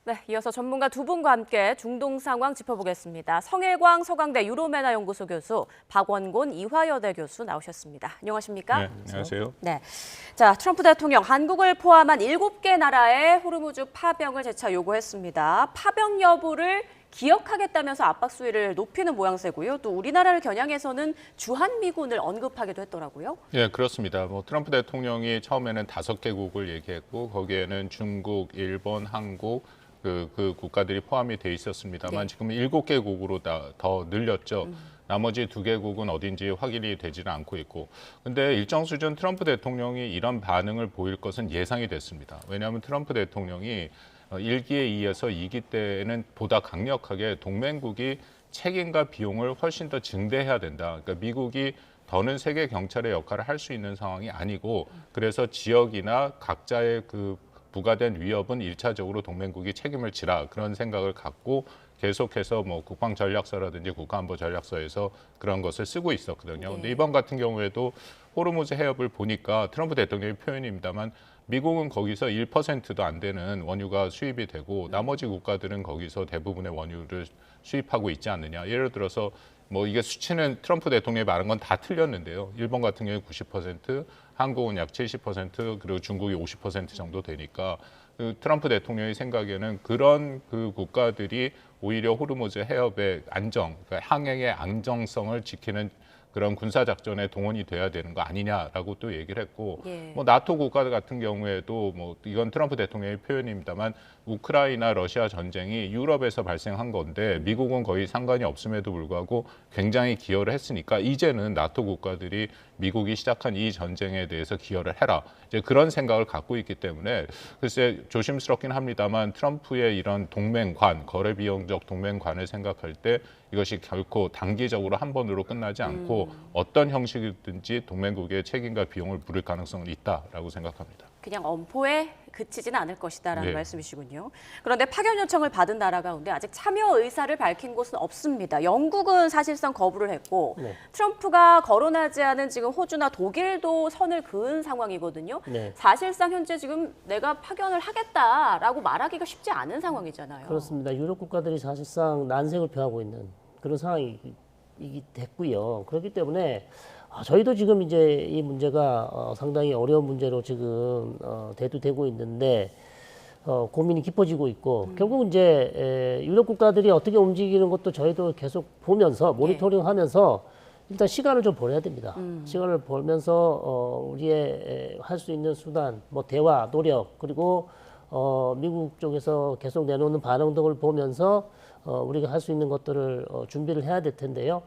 네, 이어서 전문가 두 분과 함께 중동 상황 짚어보겠습니다. 성일광 서강대 유로메나 연구소 교수, 박원곤 이화여대 교수 나오셨습니다. 안녕하십니까? 네, 안녕하세요. 네, 자 트럼프 대통령 한국을 포함한 7개 나라의 호르무즈 파병을 재차 요구했습니다. 파병 여부를 기억하겠다면서 압박 수위를 높이는 모양새고요. 또 우리나라를 겨냥해서는 주한미군을 언급하기도 했더라고요. 네, 그렇습니다. 트럼프 대통령이 처음에는 5개국을 얘기했고 거기에는 중국, 일본, 한국 그 국가들이 포함이 돼 있었습니다만 지금 7개국으로 더 늘렸죠. 나머지 2개국은 어딘지 확인이 되지는 않고 있고. 근데 일정 수준 트럼프 대통령이 이런 반응을 보일 것은 예상이 됐습니다. 왜냐하면 트럼프 대통령이 1기에 이어서 2기 때에는 보다 강력하게 동맹국이 책임과 비용을 훨씬 더 증대해야 된다. 그러니까 미국이 더는 세계 경찰의 역할을 할 수 있는 상황이 아니고 그래서 지역이나 각자의 그 부과된 위협은 1차적으로 동맹국이 책임을 지라 그런 생각을 갖고 계속해서 국방전략서라든지 국가안보전략서에서 그런 것을 쓰고 있었거든요. 근데 이번 같은 경우에도 호르무즈 해협을 보니까 트럼프 대통령의 표현입니다만 미국은 거기서 1%도 안 되는 원유가 수입이 되고 나머지 국가들은 거기서 대부분의 원유를 수입하고 있지 않느냐. 예를 들어서 이게 수치는 트럼프 대통령이 말한 건 다 틀렸는데요. 일본 같은 경우에 90%, 한국은 약 70%, 그리고 중국이 50% 정도 되니까 트럼프 대통령의 생각에는 그런 그 국가들이 오히려 호르무즈 해협의 안정, 그러니까 항행의 안정성을 지키는 그런 군사작전에 동원이 돼야 되는 거 아니냐라고 또 얘기를 했고 나토 국가들 같은 경우에도 이건 트럼프 대통령의 표현입니다만 우크라이나 러시아 전쟁이 유럽에서 발생한 건데 미국은 거의 상관이 없음에도 불구하고 굉장히 기여를 했으니까 이제는 나토 국가들이 미국이 시작한 이 전쟁에 대해서 기여를 해라. 이제 그런 생각을 갖고 있기 때문에 글쎄 조심스럽긴 합니다만 트럼프의 이런 동맹관, 거래 비용적 동맹관을 생각할 때 이것이 결코 단기적으로 한 번으로 끝나지 않고 어떤 형식이든지 동맹국의 책임과 비용을 물을 가능성은 있다라고 생각합니다. 그냥 엄포에 그치지는 않을 것이다라는 말씀이시군요. 그런데 파견 요청을 받은 나라 가운데 아직 참여 의사를 밝힌 곳은 없습니다. 영국은 사실상 거부를 했고 트럼프가 거론하지 않은 지금 호주나 독일도 선을 그은 상황이거든요. 사실상 현재 지금 내가 파견을 하겠다라고 말하기가 쉽지 않은 상황이잖아요. 그렇습니다. 유럽 국가들이 사실상 난색을 표하고 있는 그런 상황이 됐고요. 그렇기 때문에 저희도 지금 이제 이 문제가 상당히 어려운 문제로 지금 대두되고 있는데 고민이 깊어지고 있고 결국 이제 유럽 국가들이 어떻게 움직이는 것도 저희도 계속 보면서 모니터링하면서 일단 시간을 좀 보내야 됩니다. 시간을 보면서 우리의 할 수 있는 수단, 대화, 노력 그리고 미국 쪽에서 계속 내놓는 반응 등을 보면서 우리가 할 수 있는 것들을 준비를 해야 될 텐데요.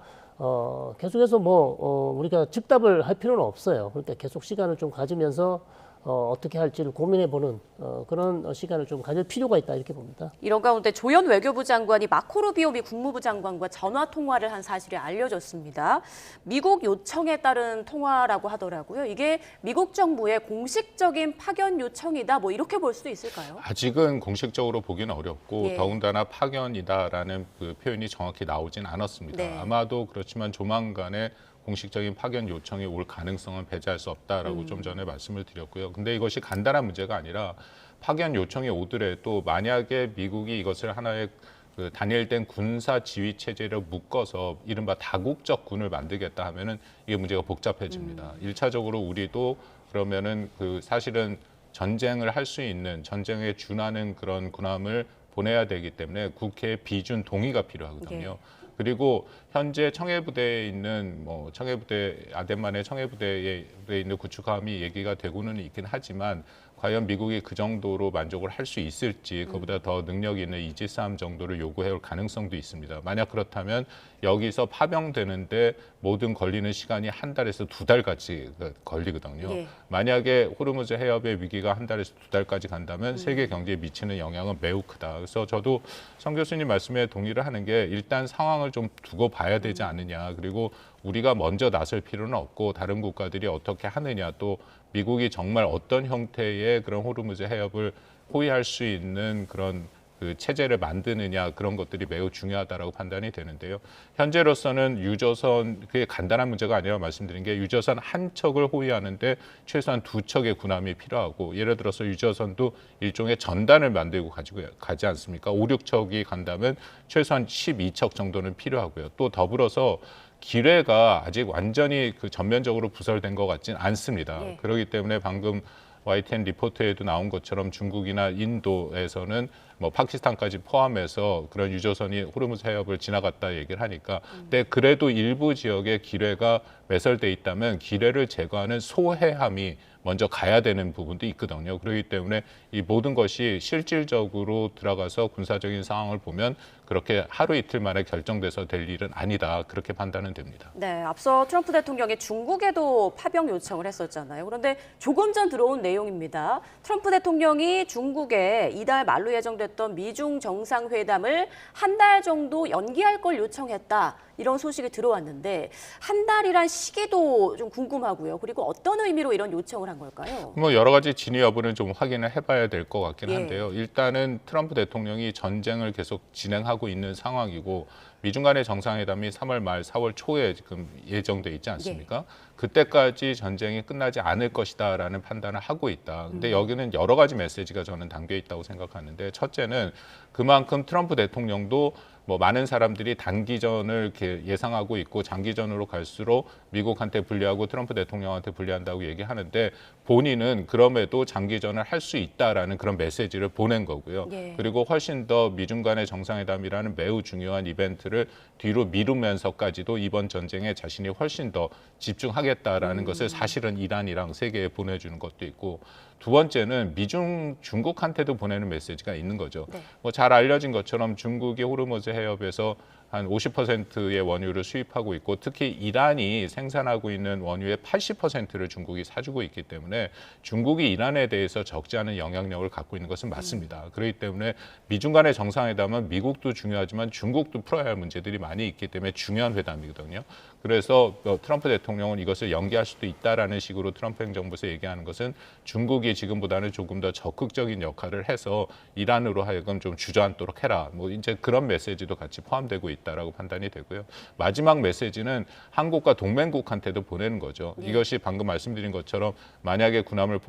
계속해서 우리가 즉답을 할 필요는 없어요. 그러니까 계속 시간을 좀 가지면서 어떻게 할지를 고민해보는 그런 시간을 좀 가질 필요가 있다 이렇게 봅니다. 이런 가운데 조현 외교부 장관이 마코 루비오 미 국무부 장관과 전화 통화를 한 사실이 알려졌습니다. 미국 요청에 따른 통화라고 하더라고요. 이게 미국 정부의 공식적인 파견 요청이다 이렇게 볼 수도 있을까요? 아직은 공식적으로 보기는 어렵고 더군다나 파견이다라는 그 표현이 정확히 나오진 않았습니다. 아마도 그렇지만 조만간에 공식적인 파견 요청이 올 가능성은 배제할 수 없다라고 좀 전에 말씀을 드렸고요. 근데 이것이 간단한 문제가 아니라 파견 요청이 오더라도 만약에 미국이 이것을 하나의 그 단일된 군사 지휘 체제를 묶어서 이른바 다국적 군을 만들겠다 하면은 이게 문제가 복잡해집니다. 1차적으로 우리도 그러면은 사실은 전쟁을 할 수 있는 전쟁에 준하는 그런 군함을 보내야 되기 때문에 국회의 비준 동의가 필요하거든요. 그리고 현재 청해부대에 있는 청해부대 아덴만의 청해부대에 있는 구축함이 얘기가 되고는 있긴 하지만 과연 미국이 그 정도로 만족을 할 수 있을지 그보다 더 능력 있는 이지스함 정도를 요구해 올 가능성도 있습니다. 만약 그렇다면 여기서 파병되는데 모든 걸리는 시간이 한 달에서 2달까지 걸리거든요. 만약에 호르무즈 해협의 위기가 한 달에서 2달까지 간다면 세계 경제에 미치는 영향은 매우 크다. 그래서 저도 성 교수님 말씀에 동의를 하는 게 일단 상황을 좀 두고 봐야 되지 않느냐. 그리고 우리가 먼저 나설 필요는 없고 다른 국가들이 어떻게 하느냐 또 미국이 정말 어떤 형태의 그런 호르무즈 해협을 호위할 수 있는 그런 그 체제를 만드느냐 그런 것들이 매우 중요하다라고 판단이 되는데요. 현재로서는 유조선 그게 간단한 문제가 아니라 말씀드린 게 유조선 한 척을 호위하는데 최소한 2척의 군함이 필요하고 예를 들어서 유조선도 일종의 전단을 만들고 가지고 가지 않습니까? 5, 6척이 간다면 최소한 12척 정도는 필요하고요. 또 더불어서 기뢰가 아직 완전히 그 전면적으로 부설된 것 같진 않습니다. 예. 그렇기 때문에 방금 YTN 리포트에도 나온 것처럼 중국이나 인도에서는 뭐 파키스탄까지 포함해서 그런 유조선이 호르무즈 해협을 지나갔다 얘기를 하니까 근데 그래도 일부 지역에 기뢰가 매설돼 있다면 기뢰를 제거하는 소해함이 먼저 가야 되는 부분도 있거든요. 그렇기 때문에 이 모든 것이 실질적으로 들어가서 군사적인 상황을 보면 그렇게 하루 이틀 만에 결정돼서 될 일은 아니다. 그렇게 판단은 됩니다. 네, 앞서 트럼프 대통령이 중국에도 파병 요청을 했었잖아요. 그런데 조금 전 들어온 내용입니다. 트럼프 대통령이 중국에 이달 말로 예정됐던 미중 정상회담을 한 달 정도 연기할 걸 요청했다. 이런 소식이 들어왔는데 한 달이란 시기도 좀 궁금하고요. 그리고 어떤 의미로 이런 요청을 한 걸까요? 뭐 여러 가지 진위 여부는 좀 확인을 해봐야 될 것 같긴 예. 한데요. 일단은 트럼프 대통령이 전쟁을 계속 진행하고 있는 상황이고 미중 간의 정상회담이 3월 말 4월 초에 지금 예정돼 있지 않습니까? 그때까지 전쟁이 끝나지 않을 것이다라는 판단을 하고 있다. 근데 여기는 여러 가지 메시지가 저는 담겨 있다고 생각하는데 첫째는 그만큼 트럼프 대통령도 뭐 많은 사람들이 단기전을 이렇게 예상하고 있고 장기전으로 갈수록 미국한테 불리하고 트럼프 대통령한테 불리한다고 얘기하는데 본인은 그럼에도 장기전을 할 수 있다라는 그런 메시지를 보낸 거고요. 예. 그리고 훨씬 더 미중 간의 정상회담이라는 매우 중요한 이벤트를 뒤로 미루면서까지도 이번 전쟁에 자신이 훨씬 더 집중하겠다라는 것을 사실은 이란이랑 세계에 보내주는 것도 있고 두 번째는 미중 중국한테도 보내는 메시지가 있는 거죠. 네. 뭐 잘 알려진 것처럼 중국이 호르무즈 해협에서 한 50%의 원유를 수입하고 있고 특히 이란이 생산하고 있는 원유의 80%를 중국이 사주고 있기 때문에 중국이 이란에 대해서 적지 않은 영향력을 갖고 있는 것은 맞습니다. 그렇기 때문에 미중 간의 정상회담은 미국도 중요하지만 중국도 풀어야 할 문제들이 많이 있기 때문에 중요한 회담이거든요. 그래서 트럼프 대통령은 이것을 연기할 수도 있다라는 식으로 트럼프 행정부에서 얘기하는 것은 중국이 지금보다는 조금 더 적극적인 역할을 해서 이란으로 하여금 좀 주저앉도록 해라. 뭐 이제 그런 메시지도 같이 포함되고 있다라고 판단이 되고요. 마지막 메시지는 한국과 동맹국한테도 보내는 거죠. 이것이 방금 말씀드린 것처럼 만약에 군함을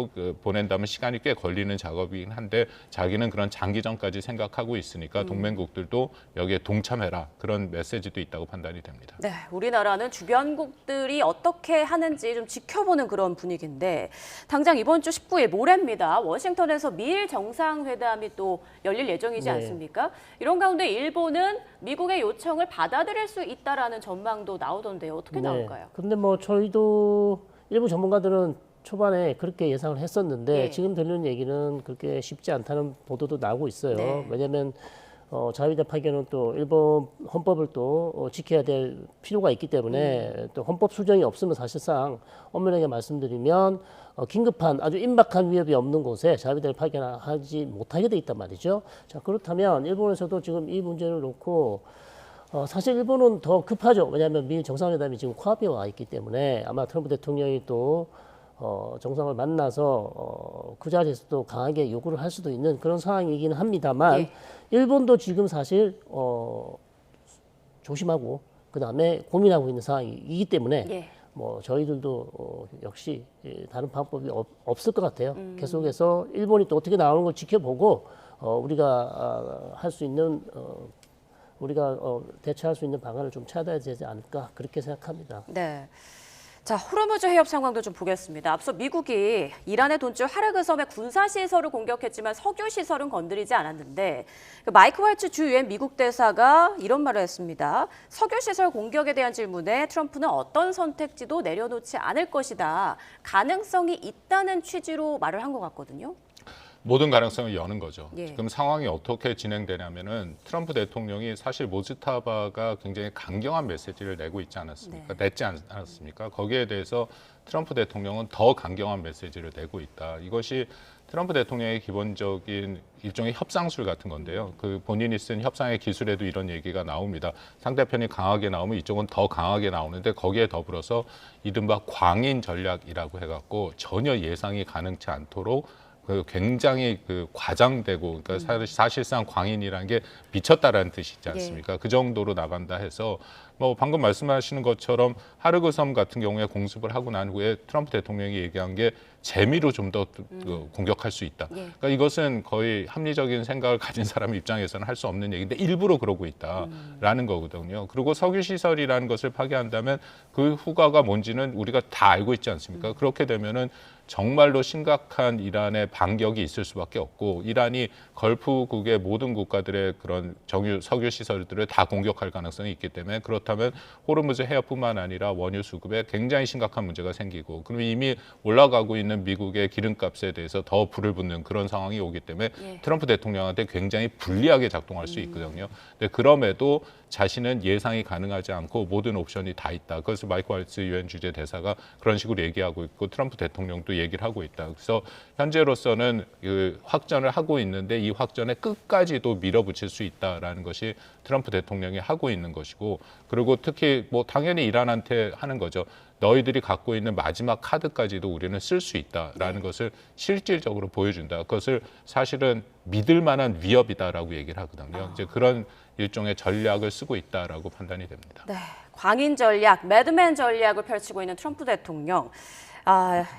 보낸다면 시간이 꽤 걸리는 작업이긴 한데 자기는 그런 장기전까지 생각하고 있으니까 동맹국들도 여기에 동참해라. 그런 메시지도 있다고 판단이 됩니다. 네, 우리나라는 주변국들이 어떻게 하는지 좀 지켜보는 그런 분위기인데 당장 이번 주 19일 모레입니다. 워싱턴에서 미일 정상회담이 또 열릴 예정이지 네. 않습니까? 이런 가운데 일본은 미국의 요청을 받아들일 수 있다라는 전망도 나오던데요. 어떻게 나올까요? 근데 뭐 저희도 일부 전문가들은 초반에 그렇게 예상을 했었는데 예. 지금 들리는 얘기는 그렇게 쉽지 않다는 보도도 나오고 있어요. 네. 왜냐하면 자위대 파견은 또 일본 헌법을 또 지켜야 될 필요가 있기 때문에 또 헌법 수정이 없으면 사실상 엄연하게 말씀드리면 긴급한 아주 임박한 위협이 없는 곳에 자위대를 파견하지 못하게 돼 있단 말이죠. 자 그렇다면 일본에서도 지금 이 문제를 놓고 사실 일본은 더 급하죠. 왜냐하면 미일 정상회담이 지금 코앞에 와 있기 때문에 아마 트럼프 대통령이 또 정상을 만나서 그 자리에서도 강하게 요구를 할 수도 있는 그런 상황이긴 합니다만 예. 일본도 지금 사실 조심하고 그 다음에 고민하고 있는 상황이기 때문에 예. 뭐 저희들도 역시 다른 방법이 없을 것 같아요. 계속해서 일본이 또 어떻게 나오는 걸 지켜보고 우리가 할 수 있는 우리가 대처할 수 있는 방안을 좀 찾아야 되지 않을까 그렇게 생각합니다. 네. 자, 호르무즈 해협 상황도 좀 보겠습니다. 앞서 미국이 이란의 돈주 하르그 섬의 군사시설을 공격했지만 석유시설은 건드리지 않았는데 마이크 왈츠 주 유엔 미국 대사가 이런 말을 했습니다. 석유시설 공격에 대한 질문에 트럼프는 어떤 선택지도 내려놓지 않을 것이다. 가능성이 있다는 취지로 말을 한 것 같거든요. 모든 가능성을 여는 거죠. 예. 지금 상황이 어떻게 진행되냐면은 트럼프 대통령이 사실 모즈타바가 굉장히 강경한 메시지를 내고 있지 않았습니까? 냈지 않았습니까? 거기에 대해서 트럼프 대통령은 더 강경한 메시지를 내고 있다. 이것이 트럼프 대통령의 기본적인 일종의 협상술 같은 건데요. 그 본인이 쓴 협상의 기술에도 이런 얘기가 나옵니다. 상대편이 강하게 나오면 이쪽은 더 강하게 나오는데 거기에 더불어서 이른바 광인 전략이라고 해갖고 전혀 예상이 가능치 않도록 그 굉장히 그 과장되고 그러니까 사실상 광인이라는 게 미쳤다라는 뜻이지 않습니까? 그 정도로 나간다 해서 뭐 방금 말씀하시는 것처럼 하르그 섬 같은 경우에 공습을 하고 난 후에 트럼프 대통령이 얘기한 게 재미로 좀 더 공격할 수 있다. 그러니까 이것은 거의 합리적인 생각을 가진 사람 입장에서는 할 수 없는 얘기인데 일부러 그러고 있다라는 거거든요. 그리고 석유 시설이라는 것을 파괴한다면 그 후과가 뭔지는 우리가 다 알고 있지 않습니까? 그렇게 되면은 정말로 심각한 이란의 반격이 있을 수밖에 없고 이란이 걸프국의 모든 국가들의 그런 석유 시설들을 다 공격할 가능성이 있기 때문에 그렇다면 호르무즈 해협뿐만 아니라 원유 수급에 굉장히 심각한 문제가 생기고 그럼 이미 올라가고 있는 미국의 기름값에 대해서 더 불을 붙는 그런 상황이 오기 때문에 트럼프 대통령한테 굉장히 불리하게 작동할 수 있거든요. 근데 그럼에도 자신은 예상이 가능하지 않고 모든 옵션이 다 있다. 그래서 마이크 왈츠 유엔 주재 대사가 그런 식으로 얘기하고 있고 트럼프 대통령도 얘기를 하고 있다. 그래서 현재로서는 그 확전을 하고 있는데 이 확전에 끝까지도 밀어붙일 수 있다라는 것이 트럼프 대통령이 하고 있는 것이고 그리고 특히 뭐 당연히 이란한테 하는 거죠. 너희들이 갖고 있는 마지막 카드까지도 우리는 쓸 수 있다라는 것을 실질적으로 보여준다. 그것을 사실은 믿을 만한 위협이다라고 얘기를 하거든요. 이제 그런 일종의 전략을 쓰고 있다라고 판단이 됩니다. 네, 광인 전략, 매드맨 전략을 펼치고 있는 트럼프 대통령.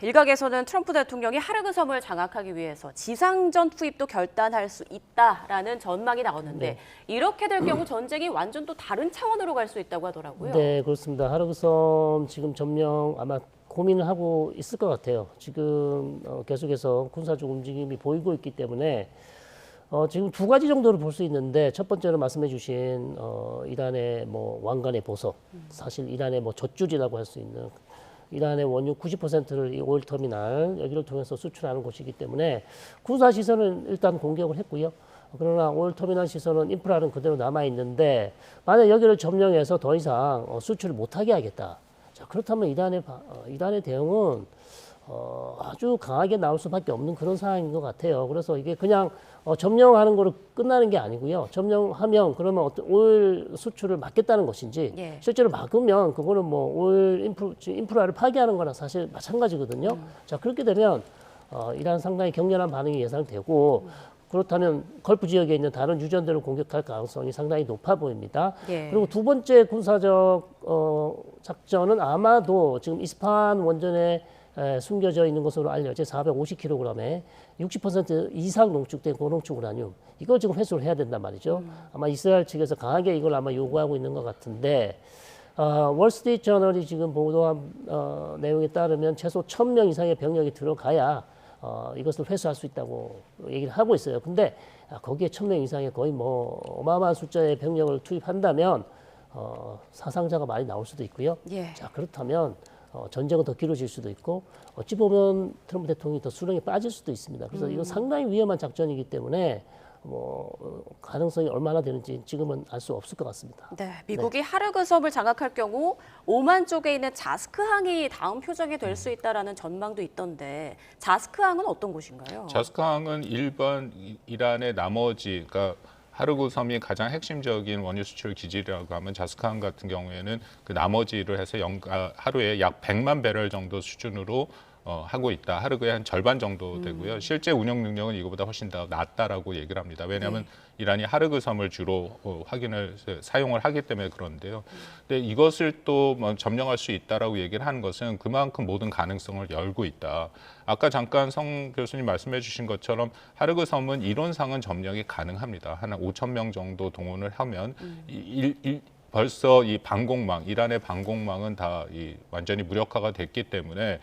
일각에서는 트럼프 대통령이 하르그 섬을 장악하기 위해서 지상전 투입도 결단할 수 있다라는 전망이 나오는데 이렇게 될 경우 전쟁이 완전 또 다른 차원으로 갈 수 있다고 하더라고요. 네, 그렇습니다. 하르그 섬 지금 점령 아마 고민을 하고 있을 것 같아요. 지금 계속해서 군사적 움직임이 보이고 있기 때문에 지금 두 가지 정도를 볼 수 있는데 첫 번째로 말씀해주신 이란의 뭐 왕관의 보석, 사실 이란의 뭐 젖줄이라고 할 수 있는 이란의 원유 90%를 이 오일 터미널 여기를 통해서 수출하는 곳이기 때문에 군사 시설은 일단 공격을 했고요. 그러나 오일 터미널 시설은 인프라는 그대로 남아 있는데 만약 여기를 점령해서 더 이상 수출을 못하게 하겠다. 자, 그렇다면 이란의 대응은 아주 강하게 나올 수밖에 없는 그런 상황인 것 같아요. 그래서 이게 그냥 점령하는 거로 끝나는 게 아니고요. 점령하면 그러면 어떤 오일 수출을 막겠다는 것인지 실제로 막으면 그거는 뭐 오일 인프라를 파괴하는 거랑 사실 마찬가지거든요. 자, 그렇게 되면 이란 상당히 격렬한 반응이 예상되고 그렇다면 걸프 지역에 있는 다른 유전들을 공격할 가능성이 상당히 높아 보입니다. 그리고 두 번째 군사적 작전은 아마도 지금 이스파한 원전에 숨겨져 있는 것으로 알려져 450kg에 60% 이상 농축된 고농축 우라늄 이걸 지금 회수를 해야 된단 말이죠. 아마 이스라엘 측에서 강하게 이걸 아마 요구하고 있는 것 같은데 월스트리트 저널이 지금 보도한 내용에 따르면 최소 1,000명 이상의 병력이 들어가야 이것을 회수할 수 있다고 얘기를 하고 있어요. 근데 거기에 1,000명 이상의 거의 뭐 어마어마한 숫자의 병력을 투입한다면 사상자가 많이 나올 수도 있고요. 자, 그렇다면 전쟁은 더 길어질 수도 있고 어찌 보면 트럼프 대통령이 더 수렁에 빠질 수도 있습니다. 그래서 이건 상당히 위험한 작전이기 때문에 뭐 가능성이 얼마나 되는지 지금은 알 수 없을 것 같습니다. 네, 미국이 하르그 섬을 장악할 경우 오만 쪽에 있는 자스크항이 다음 표적이 될 수 있다라는 전망도 있던데 자스크항은 어떤 곳인가요? 자스크항은 일반 이란의 나머지 그러니까 하르그 섬이 가장 핵심적인 원유 수출 기지라고 하면 자스크항 같은 경우에는 그 나머지를 해서 하루에 약 100만 배럴 정도 수준으로 하고 있다. 하르그의 한 절반 정도 되고요. 실제 운영 능력은 이거보다 훨씬 더 낮다라고 얘기를 합니다. 왜냐하면 이란이 하르그 섬을 주로 사용을 하기 때문에 그런데요. 근데 이것을 또 점령할 수 있다라고 얘기를 하는 것은 그만큼 모든 가능성을 열고 있다. 아까 잠깐 성 교수님 말씀해 주신 것처럼 하르그 섬은 이론상은 점령이 가능합니다. 한 5천 명 정도 동원을 하면 벌써 이 방공망, 이란의 방공망은 다 완전히 무력화가 됐기 때문에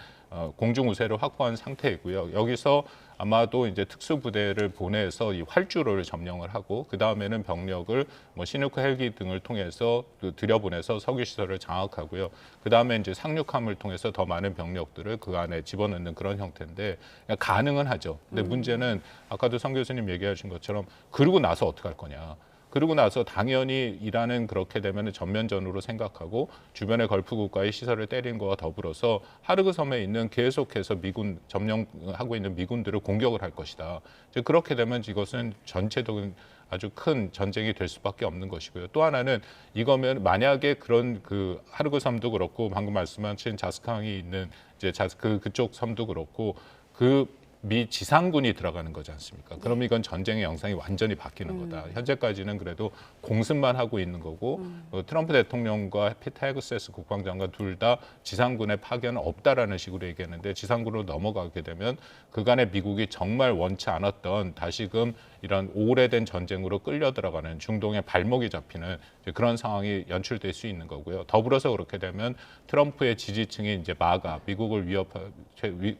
공중 우세를 확보한 상태이고요. 여기서 아마도 이제 특수부대를 보내서 이 활주로를 점령을 하고 그 다음에는 병력을 뭐 시누크 헬기 등을 통해서 들여보내서 석유 시설을 장악하고요. 그 다음에 이제 상륙함을 통해서 더 많은 병력들을 그 안에 집어넣는 그런 형태인데 가능은 하죠. 근데 문제는 아까도 성 교수님 얘기하신 것처럼 그러고 나서 어떻게 할 거냐. 그러고 나서 당연히 이란은 그렇게 되면 전면전으로 생각하고 주변의 걸프 국가의 시설을 때린 거와 더불어서 하르그 섬에 있는 계속해서 미군 점령하고 있는 미군들을 공격을 할 것이다. 이제 그렇게 되면 이것은 전체적인 아주 큰 전쟁이 될 수밖에 없는 것이고요. 또 하나는 이거면 만약에 그런 그 하르그 섬도 그렇고 방금 말씀하신 자스크항이 있는 이제 그쪽 섬도 그렇고 그 미 지상군이 들어가는 거지 않습니까? 그럼 이건 전쟁의 영상이 완전히 바뀌는 거다. 현재까지는 그래도 공습만 하고 있는 거고 트럼프 대통령과 피터 헤그세스 국방장관 둘 다 지상군의 파견은 없다라는 식으로 얘기했는데 지상군으로 넘어가게 되면 그간에 미국이 정말 원치 않았던 다시금 이런 오래된 전쟁으로 끌려 들어가는 중동의 발목이 잡히는 그런 상황이 연출될 수 있는 거고요. 더불어서 그렇게 되면 트럼프의 지지층이 이제 마가 미국을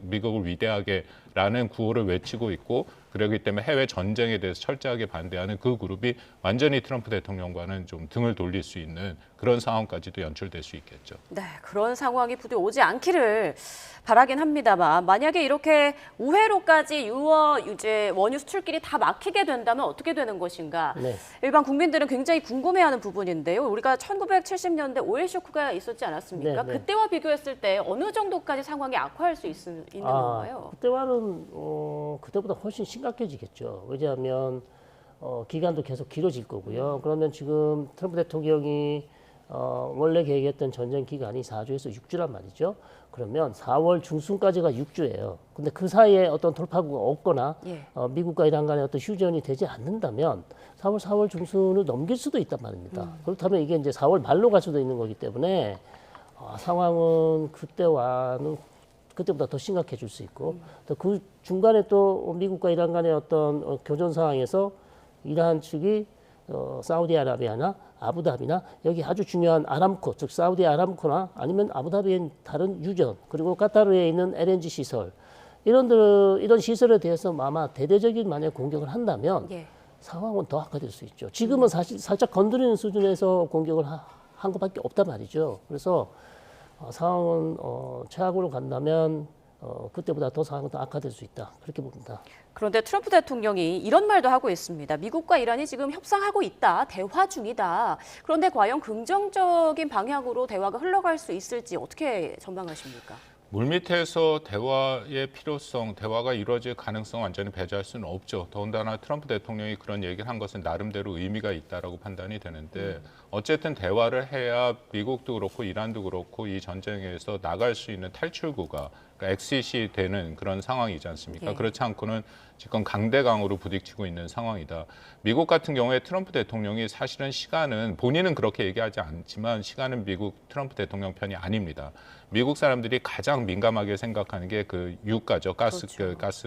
미국을 위대하게라는 구호를 외치고 있고 그렇기 때문에 해외 전쟁에 대해서 철저하게 반대하는 그 그룹이 완전히 트럼프 대통령과는 좀 등을 돌릴 수 있는 그런 상황까지도 연출될 수 있겠죠. 네, 그런 상황이 부디 오지 않기를 바라긴 합니다만 만약에 이렇게 우회로까지 유어 유제 원유 수출길이 다 막히게 된다면 어떻게 되는 것인가? 네. 일반 국민들은 굉장히 궁금해하는 부분인데요. 우리가 1970년대 오일 쇼크가 있었지 않았습니까? 네, 네. 그때와 비교했을 때 어느 정도까지 상황이 악화할 수 있는 건가요? 그때와는 그때보다 훨씬 심각해지겠죠. 왜냐하면 기간도 계속 길어질 거고요. 그러면 지금 트럼프 대통령이 원래 계획했던 전쟁 기간이 4주에서 6주란 말이죠. 그러면 4월 중순까지가 6주예요. 근데 그 사이에 어떤 돌파구가 없거나 예. 미국과 이란 간에 어떤 휴전이 되지 않는다면 4월 중순을 넘길 수도 있단 말입니다. 그렇다면 이게 이제 4월 말로 갈 수도 있는 거기 때문에 상황은 그때보다 더 심각해질 수 있고 또 그 중간에 또 미국과 이란 간의 어떤 교전 상황에서 이란 측이 사우디아라비아나 아부다비나 여기 아주 중요한 아람코 즉 사우디 아람코나 아니면 아부다비의 다른 유전 그리고 카타르에 있는 LNG 시설 이런 시설에 대해서 아마 대대적인 만약 공격을 한다면 예. 상황은 더 악화될 수 있죠. 지금은 사실 살짝 건드리는 수준에서 공격을 한 것밖에 없단 말이죠. 그래서 상황은 최악으로 간다면 그때보다 더 상황은 더 악화될 수 있다. 그렇게 봅니다. 그런데 트럼프 대통령이 이런 말도 하고 있습니다. 미국과 이란이 지금 협상하고 있다, 대화 중이다. 그런데 과연 긍정적인 방향으로 대화가 흘러갈 수 있을지 어떻게 전망하십니까? 물밑에서 대화의 필요성, 대화가 이루어질 가능성 완전히 배제할 수는 없죠. 더군다나 트럼프 대통령이 그런 얘기를 한 것은 나름대로 의미가 있다라고 판단이 되는데 어쨌든 대화를 해야 미국도 그렇고 이란도 그렇고 이 전쟁에서 나갈 수 있는 탈출구가 그러니까 엑싯이 되는 그런 상황이지 않습니까? 예. 그렇지 않고는 지금 강대강으로 부딪히고 있는 상황이다. 미국 같은 경우에 트럼프 대통령이 사실은 시간은 본인은 그렇게 얘기하지 않지만 시간은 미국 트럼프 대통령 편이 아닙니다. 미국 사람들이 가장 민감하게 생각하는 게 그 유가죠. 가스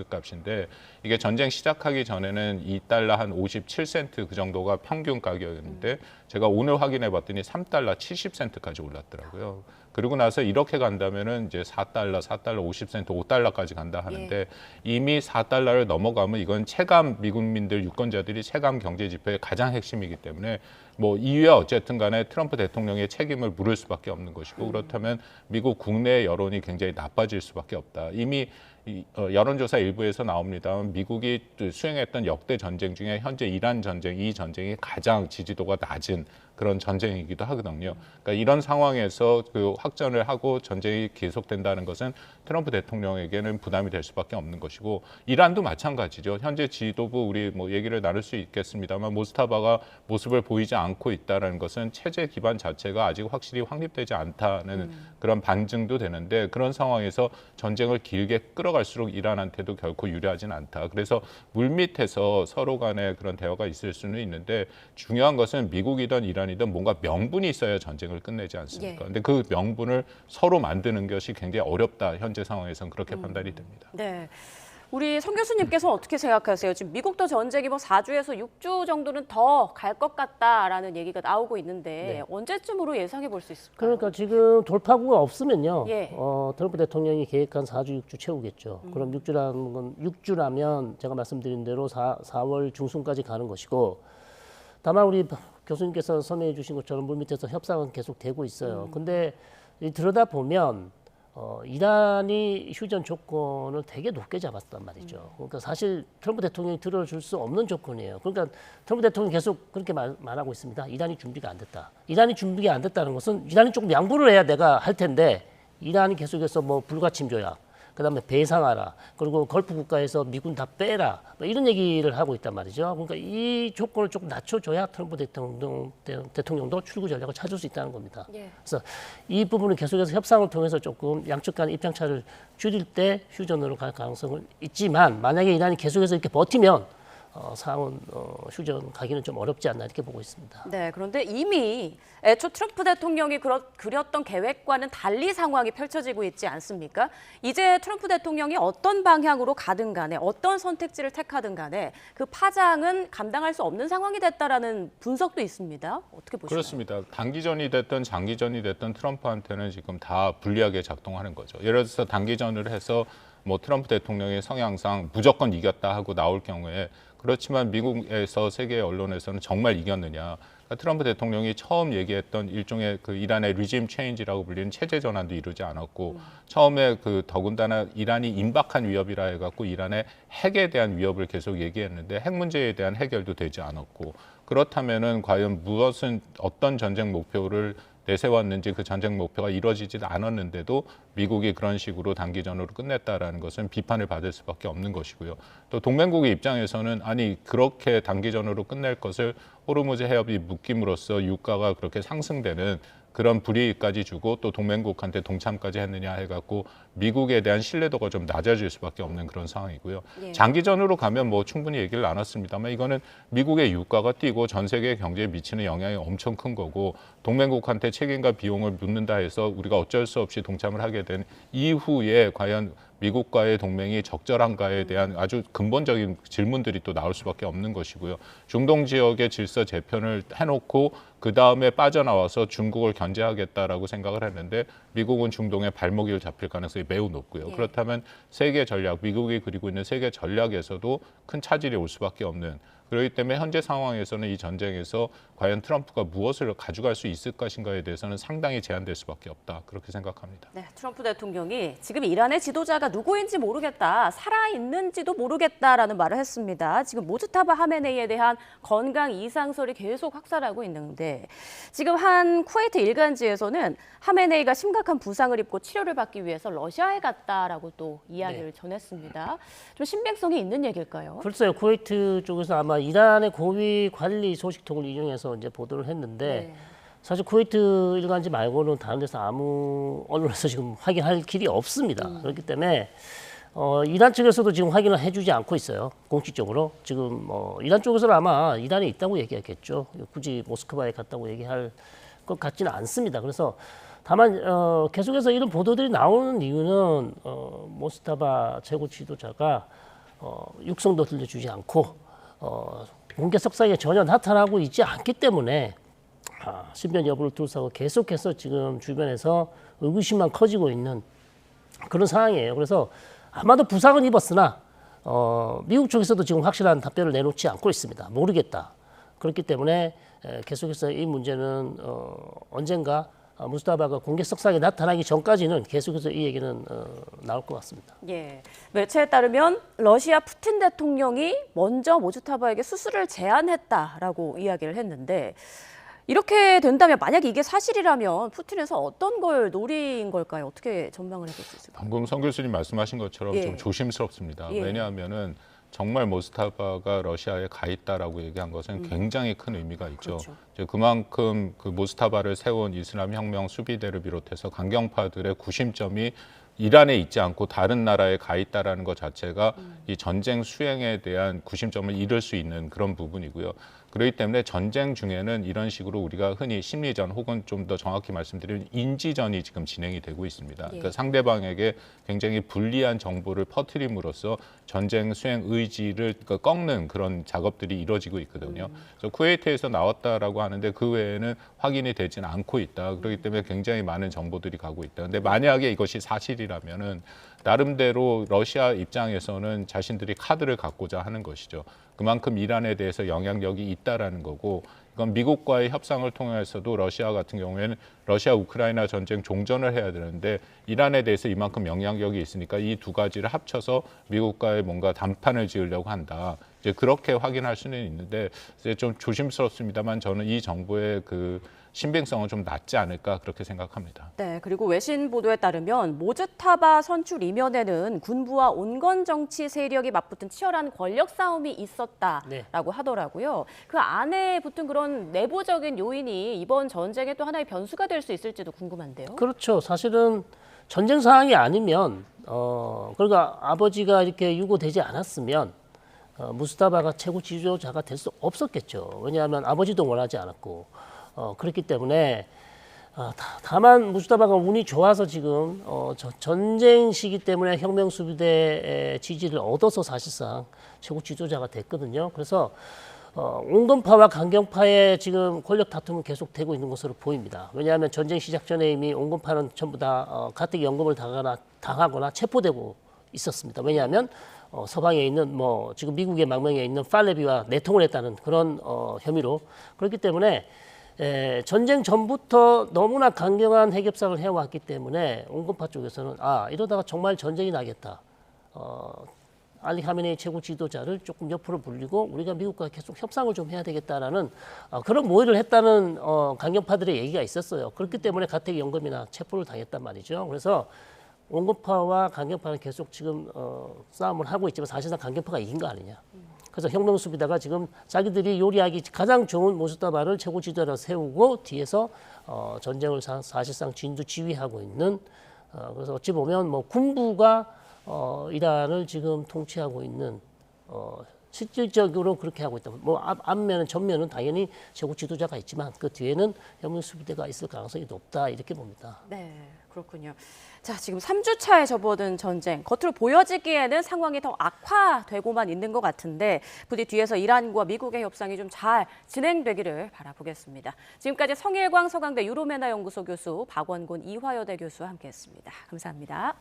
값인데 이게 전쟁 시작하기 전에는 $2 한 57센트 그 정도가 평균 가격이었는데 제가 오늘 확인해 봤더니 $3 70센트까지 올랐더라고요. 그리고 나서 이렇게 간다면은 이제 $4, $4 50센트, $5까지 간다 하는데 예. 이미 $4를 넘어가면 이건 체감 미국민들 유권자들이 체감 경제 지표의 가장 핵심이기 때문에 뭐 이유야 어쨌든 간에 트럼프 대통령의 책임을 물을 수밖에 없는 것이고 그렇다면 미국 국내 여론이 굉장히 나빠질 수밖에 없다. 이미 여론조사 일부에서 나옵니다. 미국이 수행했던 역대 전쟁 중에 현재 이란 전쟁, 이 전쟁이 가장 지지도가 낮은 그런 전쟁이기도 하거든요. 그러니까 이런 상황에서 그 확전을 하고 전쟁이 계속된다는 것은 트럼프 대통령에게는 부담이 될 수밖에 없는 것이고 이란도 마찬가지죠. 현재 지도부 우리 뭐 얘기를 나눌 수 있겠습니다만 모스타바가 모습을 보이지 않고 있다는 것은 체제 기반 자체가 아직 확실히 확립되지 않다는 그런 반증도 되는데 그런 상황에서 전쟁을 길게 끌어갈수록 이란한테도 결코 유리하진 않다. 그래서 물밑에서 서로 간에 그런 대화가 있을 수는 있는데 중요한 것은 미국이든 이란이든 뭔가 명분이 있어야 전쟁을 끝내지 않습니까? 예. 그런데 그 명분을 서로 만드는 것이 굉장히 어렵다. 현재 상황에서는 그렇게 판단이 됩니다. 네. 우리 성 교수님께서 어떻게 생각하세요? 지금 미국도 전쟁이 뭐 4주에서 6주 정도는 더 갈 것 같다라는 얘기가 나오고 있는데 네. 언제쯤으로 예상해 볼 수 있을까요? 그러니까 지금 돌파구가 없으면요. 예. 트럼프 대통령이 계획한 4주, 6주 채우겠죠. 그럼 6주라면 제가 말씀드린 대로 4월 중순까지 가는 것이고 다만 우리 교수님께서 설명해 주신 것처럼 물밑에서 협상은 계속 되고 있어요. 근데 들여다보면 이란이 휴전 조건을 되게 높게 잡았단 말이죠. 그러니까 사실 트럼프 대통령이 들어줄 수 없는 조건이에요. 그러니까 트럼프 대통령이 계속 그렇게 말하고 있습니다. 이란이 준비가 안 됐다. 이란이 준비가 안 됐다는 것은 이란이 조금 양보를 해야 내가 할 텐데 이란이 계속해서 뭐 불가침 조약, 그다음에 배상하라. 그리고 걸프 국가에서 미군 다 빼라. 뭐 이런 얘기를 하고 있단 말이죠. 그러니까 이 조건을 조금 낮춰줘야 트럼프 대통령도 출구 전략을 찾을 수 있다는 겁니다. 예. 그래서 이 부분은 계속해서 협상을 통해서 조금 양측 간 입장 차를 줄일 때 휴전으로 갈 가능성은 있지만 만약에 이란이 계속해서 이렇게 버티면 상황은 휴전 가기는 좀 어렵지 않나 이렇게 보고 있습니다. 네, 그런데 이미 애초 트럼프 대통령이 그렸던 계획과는 달리 상황이 펼쳐지고 있지 않습니까? 이제 트럼프 대통령이 어떤 방향으로 가든 간에 어떤 선택지를 택하든 간에 그 파장은 감당할 수 없는 상황이 됐다라는 분석도 있습니다. 어떻게 보시나요? 그렇습니다. 단기전이 됐든 장기전이 됐든 트럼프한테는 지금 다 불리하게 작동하는 거죠. 예를 들어서 단기전을 해서 뭐 트럼프 대통령의 성향상 무조건 이겼다 하고 나올 경우에 그렇지만 미국에서 세계 언론에서는 정말 이겼느냐. 그러니까 트럼프 대통령이 처음 얘기했던 일종의 그 이란의 리짐 체인지라고 불리는 체제 전환도 이루지 않았고 처음에 그 더군다나 이란이 임박한 위협이라 해갖고 이란의 핵에 대한 위협을 계속 얘기했는데 핵 문제에 대한 해결도 되지 않았고 그렇다면은 과연 무엇은 어떤 전쟁 목표를 내세웠는지 그 전쟁 목표가 이루어지지 않았는데도 미국이 그런 식으로 단기전으로 끝냈다라는 것은 비판을 받을 수밖에 없는 것이고요. 또 동맹국의 입장에서는 아니 그렇게 단기전으로 끝낼 것을 호르무즈 해협이 묶임으로써 유가가 그렇게 상승되는 그런 불이익까지 주고 또 동맹국한테 동참까지 했느냐 해갖고 미국에 대한 신뢰도가 좀 낮아질 수밖에 없는 그런 상황이고요. 예. 장기전으로 가면 뭐 충분히 얘기를 나눴습니다만 이거는 미국의 유가가 뛰고 전 세계 경제에 미치는 영향이 엄청 큰 거고 동맹국한테 책임과 비용을 묻는다 해서 우리가 어쩔 수 없이 동참을 하게 된 이후에 과연 미국과의 동맹이 적절한가에 대한 아주 근본적인 질문들이 또 나올 수밖에 없는 것이고요. 중동 지역의 질서 재편을 해놓고 그 다음에 빠져나와서 중국을 견제하겠다라고 생각을 했는데 미국은 중동에 발목을 잡힐 가능성이 매우 높고요. 예. 그렇다면 세계 전략, 미국이 그리고 있는 세계 전략에서도 큰 차질이 올 수밖에 없는 그렇기 때문에 현재 상황에서는 이 전쟁에서 과연 트럼프가 무엇을 가져갈 수 있을 것인가에 대해서는 상당히 제한될 수밖에 없다. 그렇게 생각합니다. 네, 트럼프 대통령이 지금 이란의 지도자가 누구인지 모르겠다, 살아있는지도 모르겠다라는 말을 했습니다. 지금 모즈타바 하메네이에 대한 건강 이상설이 계속 확산하고 있는데 지금 한 쿠웨이트 일간지에서는 하메네이가 심각한 부상을 입고 치료를 받기 위해서 러시아에 갔다라고 또 이야기를 전했습니다. 좀 신빙성이 있는 얘기일까요? 글쎄요, 쿠웨이트 쪽에서 아마 이란의 고위 관리 소식통을 인용해서 이제 보도를 했는데 네. 사실 쿠웨이트 일간지 말고는 다른 데서 아무 언론에서 지금 확인할 길이 없습니다. 그렇기 때문에 이란 측에서도 지금 확인을 해주지 않고 있어요. 공식적으로 지금 이란 쪽에서는 아마 이란에 있다고 얘기했겠죠. 굳이 모스크바에 갔다고 얘기할 것 같지는 않습니다. 그래서 다만 계속해서 이런 보도들이 나오는 이유는 모스타바 최고 지도자가 육성도 들려주지 않고 공개 석상에 전혀 나타나고 있지 않기 때문에 신변 여부를 둘러싸고 계속해서 지금 주변에서 의구심만 커지고 있는 그런 상황이에요. 그래서 아마도 부상은 입었으나 미국 쪽에서도 지금 확실한 답변을 내놓지 않고 있습니다. 모르겠다. 그렇기 때문에 계속해서 이 문제는 언젠가 무스타바가 공개 석상에 나타나기 전까지는 계속해서 이 얘기는 나올 것 같습니다. 예, 매체에 따르면 러시아 푸틴 대통령이 먼저 모즈타바에게 수술을 제안했다라고 이야기를 했는데 이렇게 된다면 만약에 이게 사실이라면 푸틴에서 어떤 걸 노린 걸까요? 어떻게 전망을 해볼 수 있을까요? 방금 성 교수님 말씀하신 것처럼 예. 좀 조심스럽습니다. 예. 왜냐하면은 정말 모스타바가 러시아에 가 있다라고 얘기한 것은 굉장히 큰 의미가 있죠. 그렇죠. 이제 그만큼 그 모스타바를 세운 이슬람 혁명 수비대를 비롯해서 강경파들의 구심점이 이란에 있지 않고 다른 나라에 가 있다라는 것 자체가 이 전쟁 수행에 대한 구심점을 잃을 수 있는 그런 부분이고요. 그렇기 때문에 전쟁 중에는 이런 식으로 우리가 흔히 심리전 혹은 좀 더 정확히 말씀드리면 인지전이 지금 진행이 되고 있습니다. 그러니까 상대방에게 굉장히 불리한 정보를 퍼뜨림으로써 전쟁 수행 의지를 꺾는 그런 작업들이 이루어지고 있거든요. 그래서 쿠웨이트에서 나왔다라고 하는데 그 외에는 확인이 되지는 않고 있다. 그렇기 때문에 굉장히 많은 정보들이 가고 있다. 근데 만약에 이것이 사실이라면은 나름대로 러시아 입장에서는 자신들이 카드를 갖고자 하는 것이죠. 그만큼 이란에 대해서 영향력이 있다라는 거고 이건 미국과의 협상을 통해서도 러시아 같은 경우에는 러시아 우크라이나 전쟁 종전을 해야 되는데 이란에 대해서 이만큼 영향력이 있으니까 이 두 가지를 합쳐서 미국과의 뭔가 담판을 지으려고 한다. 이제 그렇게 확인할 수는 있는데 이제 좀 조심스럽습니다만 저는 이 정보의 그 신빙성은 좀 낮지 않을까 그렇게 생각합니다. 네, 그리고 외신 보도에 따르면 모즈타바 선출 이면에는 군부와 온건 정치 세력이 맞붙은 치열한 권력 싸움이 있었다라고 하더라고요. 그 안에 붙은 그런 내부적인 요인이 이번 전쟁의 또 하나의 변수가 될 수 있을지도 궁금한데요. 그렇죠. 사실은 전쟁 상황이 아니면 그러니까 아버지가 이렇게 유고되지 않았으면 무스타바가 최고 지도자가 될 수 없었겠죠. 왜냐하면 아버지도 원하지 않았고 그렇기 때문에 다만 무스타바가 운이 좋아서 지금 전쟁 시기 때문에 혁명수비대의 지지를 얻어서 사실상 최고 지도자가 됐거든요. 그래서 온건파와 강경파의 지금 권력 다툼은 계속되고 있는 것으로 보입니다. 왜냐하면 전쟁 시작 전에 이미 온건파는 전부 다 가택 연금을 당하거나 체포되고 있었습니다. 왜냐하면 서방에 있는 지금 미국의 망명에 있는 팔레비와 내통을 했다는 그런 혐의로 그렇기 때문에 전쟁 전부터 너무나 강경한 핵협상을 해왔기 때문에 온건파 쪽에서는 이러다가 정말 전쟁이 나겠다. 알리 하메네이 최고 지도자를 조금 옆으로 불리고 우리가 미국과 계속 협상을 좀 해야 되겠다라는 그런 모의를 했다는 강경파들의 얘기가 있었어요. 그렇기 때문에 가택연금이나 체포를 당했단 말이죠. 그래서 온건파와 강경파는 계속 지금 싸움을 하고 있지만 사실상 강경파가 이긴 거 아니냐. 그래서 혁명수비다가 지금 자기들이 요리하기 가장 좋은 모스타바를 최고 지도자로 세우고 뒤에서 전쟁을 사실상 진두지휘하고 있는 그래서 어찌 보면 군부가 이란을 지금 통치하고 있는 실질적으로 그렇게 하고 있다. 앞면은 전면은 당연히 최고 지도자가 있지만 그 뒤에는 혁명수비대가 있을 가능성이 높다 이렇게 봅니다. 네, 그렇군요. 자, 지금 3주차에 접어든 전쟁, 겉으로 보여지기에는 상황이 더 악화되고만 있는 것 같은데 부디 뒤에서 이란과 미국의 협상이 좀 잘 진행되기를 바라보겠습니다. 지금까지 성일광 서강대 유로메나 연구소 교수, 박원곤 이화여대 교수와 함께했습니다. 감사합니다.